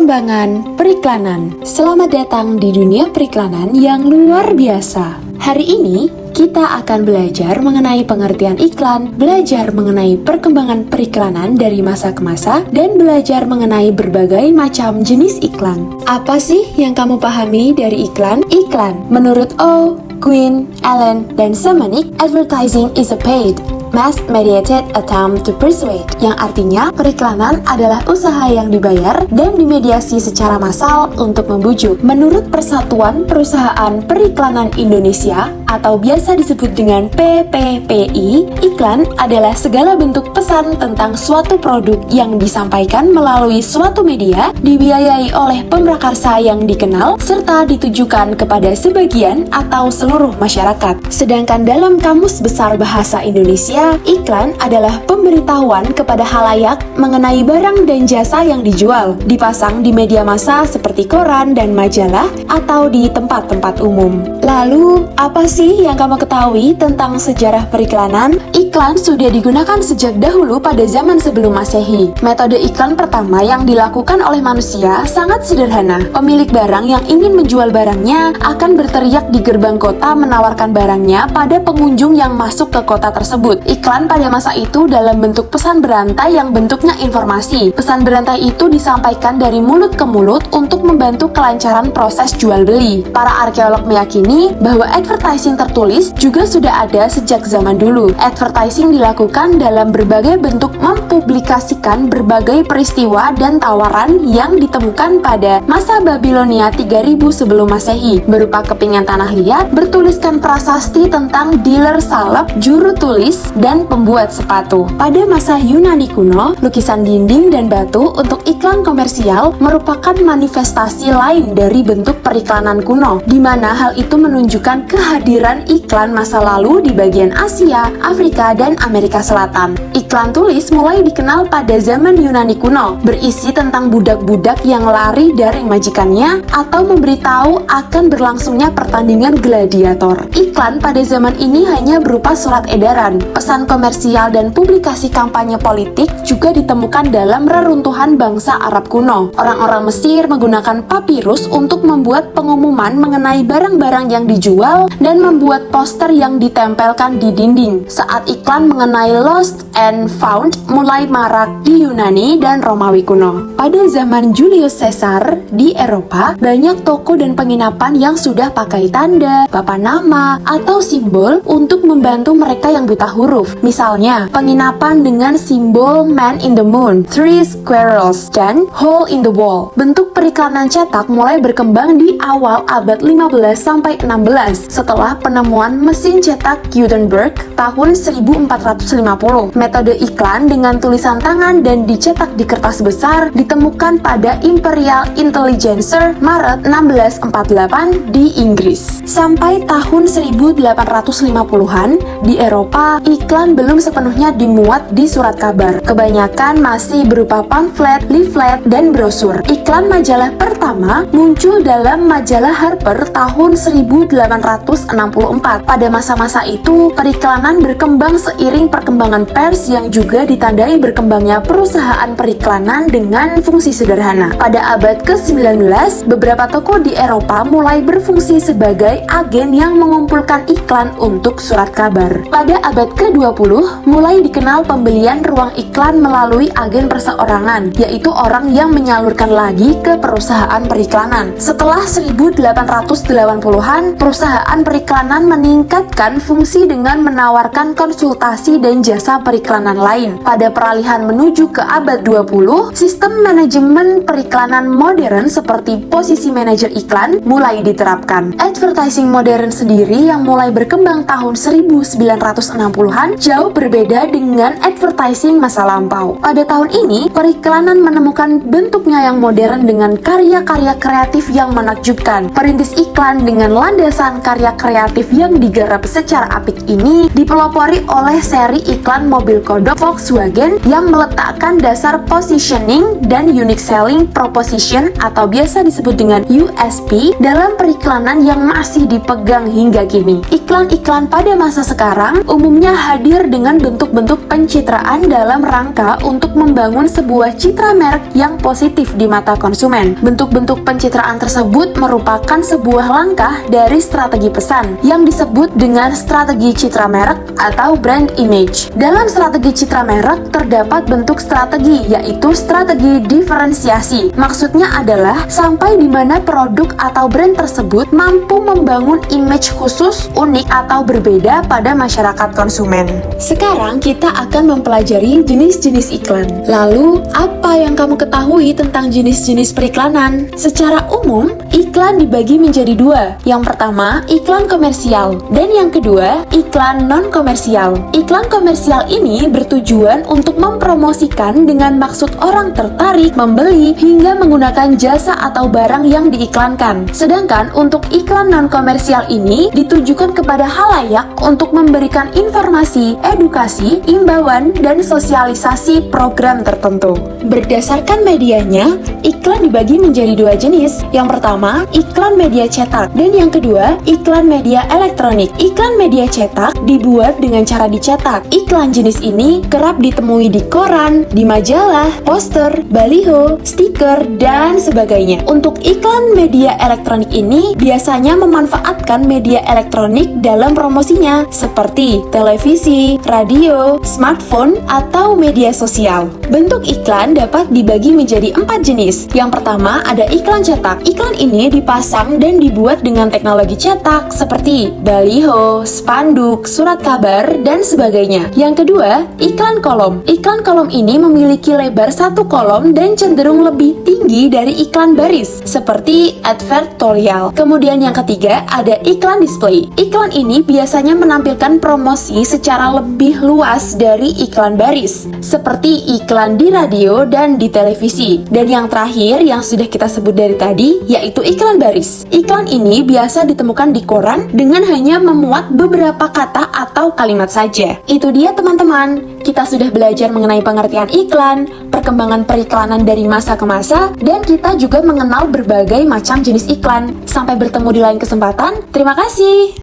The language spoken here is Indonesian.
Perkembangan periklanan. Selamat datang di dunia periklanan yang luar biasa. Hari ini kita akan belajar mengenai pengertian iklan, belajar mengenai perkembangan periklanan dari masa ke masa, dan belajar mengenai berbagai macam jenis iklan. Apa sih yang kamu pahami dari iklan? Iklan, menurut O, Quinn, Allen, dan Semenuk, advertising is a paid mass-mediated attempt to persuade, yang artinya periklanan adalah usaha yang dibayar dan dimediasi secara massal untuk membujuk. Menurut Persatuan Perusahaan Periklanan Indonesia atau biasa disebut dengan PPPI, iklan adalah segala bentuk pesan tentang suatu produk yang disampaikan melalui suatu media, dibiayai oleh pemrakarsa yang dikenal, serta ditujukan kepada sebagian atau seluruh masyarakat. Sedangkan dalam Kamus Besar Bahasa Indonesia, iklan adalah pemberitahuan kepada halayak mengenai barang dan jasa yang dijual, dipasang di media massa seperti koran dan majalah atau di tempat-tempat umum. Lalu, apa sih yang kamu ketahui tentang sejarah periklanan? Iklan sudah digunakan sejak dahulu pada zaman sebelum Masehi. Metode iklan pertama yang dilakukan oleh manusia sangat sederhana. Pemilik barang yang ingin menjual barangnya akan berteriak di gerbang kota menawarkan barangnya pada pengunjung yang masuk ke kota tersebut. Iklan pada masa itu dalam bentuk pesan berantai yang bentuknya informasi. Pesan berantai itu disampaikan dari mulut ke mulut untuk membantu kelancaran proses jual beli. Para arkeolog meyakini bahwa advertising tertulis juga sudah ada sejak zaman dulu. Advertising dilakukan dalam berbagai bentuk mempublikasikan berbagai peristiwa dan tawaran yang ditemukan pada masa Babilonia 3000 sebelum Masehi, berupa kepingan tanah liat, bertuliskan prasasti tentang dealer salep, juru tulis, dan pembuat sepatu. Pada masa Yunani kuno, lukisan dinding dan batu untuk iklan komersial merupakan manifestasi lain dari bentuk periklanan kuno, di mana hal itu menunjukkan kehadiran iklan masa lalu di bagian Asia, Afrika, dan Amerika Selatan. Iklan tulis mulai dikenal pada zaman Yunani kuno, berisi tentang budak-budak yang lari dari majikannya atau memberitahu akan berlangsungnya pertandingan gladiator. Iklan pada zaman ini hanya berupa surat edaran. Pesan komersial dan publikasi kampanye politik juga ditemukan dalam reruntuhan bangsa Arab kuno. Orang-orang Mesir menggunakan papirus untuk membuat pengumuman mengenai barang-barang yang dijual dan membuat poster yang ditempelkan di dinding. Saat iklan mengenai lost and found mulai marak di Yunani dan Romawi kuno. Pada zaman Julius Caesar di Eropa, banyak toko dan penginapan yang sudah pakai tanda, papan nama, atau simbol untuk membantu mereka yang buta huruf. Misalnya, penginapan dengan simbol Man in the Moon, Three Squirrels, dan Hole in the Wall. Bentuk periklanan cetak mulai berkembang di awal abad 15 sampai 16 setelah penemuan mesin cetak Gutenberg tahun 1450. Metode iklan dengan tulisan tangan dan dicetak di kertas besar ditemukan pada Imperial Intelligencer Maret 1648 di Inggris. Sampai tahun 1850-an di Eropa, iklan belum sepenuhnya dimuat di surat kabar. Kebanyakan masih berupa pamflet, leaflet, dan brosur. Iklan majalah pertama muncul dalam majalah Harper tahun 1864. Pada masa-masa itu, periklanan berkembang seiring perkembangan pers yang juga ditandai berkembangnya perusahaan periklanan dengan fungsi sederhana. Pada abad ke-19, beberapa toko di Eropa mulai berfungsi sebagai agen yang mengumpulkan iklan untuk surat kabar. Pada abad ke-20, mulai dikenal pembelian ruang iklan melalui agen perseorangan, yaitu orang yang menyalurkan lagi ke perusahaan periklanan. Setelah 1880-an, perusahaan periklanan meningkatkan fungsi dengan menawarkan konsultasi dan jasa periklanan lain. Pada peralihan menuju ke abad 20, sistem manajemen periklanan modern seperti posisi manajer iklan mulai diterapkan. Advertising modern sendiri yang mulai berkembang tahun 1960-an jauh berbeda dengan advertising masa lampau. Pada tahun ini, periklanan menemukan bentuknya yang modern dengan karya-karya kreatif yang menakjubkan. Perintis iklan dengan landasan karya kreatif yang digarap secara apik ini dipelopori oleh seri iklan mobil mobil kodok Volkswagen yang meletakkan dasar positioning dan unique selling proposition atau biasa disebut dengan USP dalam periklanan yang masih dipegang hingga kini. Iklan-iklan pada masa sekarang umumnya hadir dengan bentuk-bentuk pencitraan dalam rangka untuk membangun sebuah citra merek yang positif di mata konsumen. Bentuk-bentuk pencitraan tersebut merupakan sebuah langkah dari strategi pesan yang disebut dengan strategi citra merek atau brand image. Dalam strategi citra merek terdapat bentuk strategi, yaitu strategi diferensiasi. Maksudnya adalah sampai di mana produk atau brand tersebut mampu membangun image khusus, unik atau berbeda pada masyarakat konsumen. Sekarang kita akan mempelajari jenis-jenis iklan. Lalu, apa yang kamu ketahui tentang jenis-jenis periklanan? Secara umum, iklan dibagi menjadi dua. Yang pertama, iklan komersial, dan yang kedua, iklan non-komersial. Iklan komersial ini bertujuan untuk mempromosikan dengan maksud orang tertarik, membeli, hingga menggunakan jasa atau barang yang diiklankan. Sedangkan untuk iklan non-komersial ini ditujukan kepada halayak untuk memberikan informasi, edukasi, imbauan, dan sosialisasi program tertentu. Berdasarkan medianya, iklan dibagi menjadi dua jenis. Yang pertama, iklan media cetak, dan yang kedua, iklan media elektronik. Iklan media cetak dibuat dengan cara dicetak. Iklan jenis ini kerap ditemui di koran, di majalah, poster, baliho, stiker, dan sebagainya. Untuk iklan media elektronik ini biasanya memanfaatkan media elektronik dalam promosinya, seperti televisi, radio, smartphone, atau media sosial. Bentuk iklan dapat dibagi menjadi 4 jenis. Yang pertama ada iklan cetak. Iklan ini dipasang dan dibuat dengan teknologi cetak seperti baliho, spanduk, surat kabar, dan sebagainya. Yang kedua, iklan kolom. Iklan kolom ini memiliki lebar satu kolom dan cenderung lebih tinggi dari iklan baris, seperti advertorial. Kemudian yang ketiga, ada iklan display. Iklan ini biasanya menampilkan promosi secara lebih luas dari iklan baris, seperti iklan di radio dan di televisi. Dan yang terakhir yang sudah kita sebut dari tadi, yaitu iklan baris. Iklan ini biasa ditemukan di koran dengan hanya memuat beberapa kata atau kalimat saja. Itu dia teman-teman, kita sudah belajar mengenai pengertian iklan, perkembangan periklanan dari masa ke masa, dan kita juga mengenal berbagai macam jenis iklan. Sampai bertemu di lain kesempatan, terima kasih.